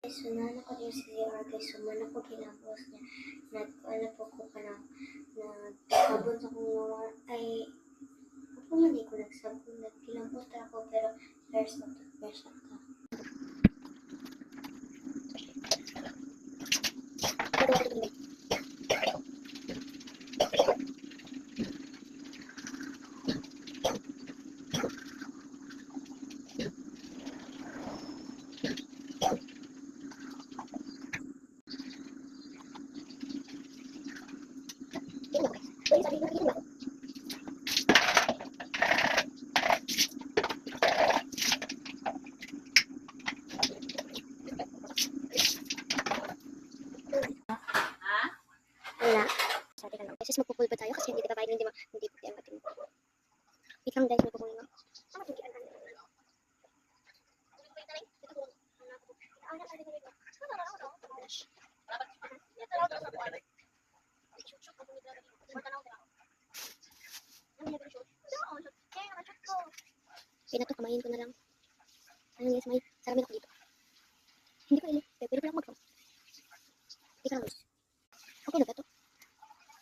Sunan ako din si CR kay suman ako ginapos niya. Nag-ano po ko ka na nagkabot sa kong mga ay ako man di ko nagsabon. Nagkilambot ako pero first na to. First na ka. Wala. Sabi ka lang. Kasi magpupul pa tayo kasi hindi pa bayad, hindi puti ang pating. Wait lang guys, magpupul nga. Kaya na to, kamayin ko na lang. Ayun guys, may sarami ako dito. Hindi ko ilit, pero pala mag-roll. Hindi ka lang guys. Okay na ba ito?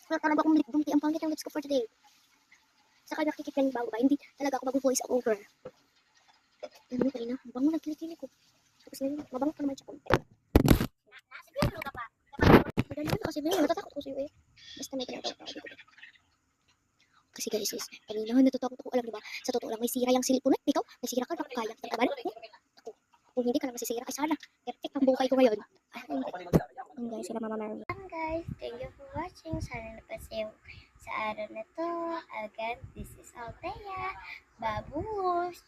Wala talaga akong bumti ang pangit yung lips ko for today. Saka nakikip yan bago ba? Hindi talaga ako mag-voice over. Ano mo kanina? Mabango ng kilikili ko. Tapos ngayon, mabango pa naman siya konti. Siguro ka pa. Madali na kasi ngayon, natatakot ko sa'yo eh. Basta may pinatawag dito. Kasi guys, kanina natatakot ako. Alam niyo ba, sa totoo lang may sira yung cellphone. Ikaw, may sira ka, baka kaya ng kaban. Ako, kung hindi ka lang masisira, ay sana. Perfect ang buhay ko ngayon. Ayun guys, sila Mama Mary. Guys, thank you for watching. Sana napasaya sa araw na to. Again, this is Althea. Babush!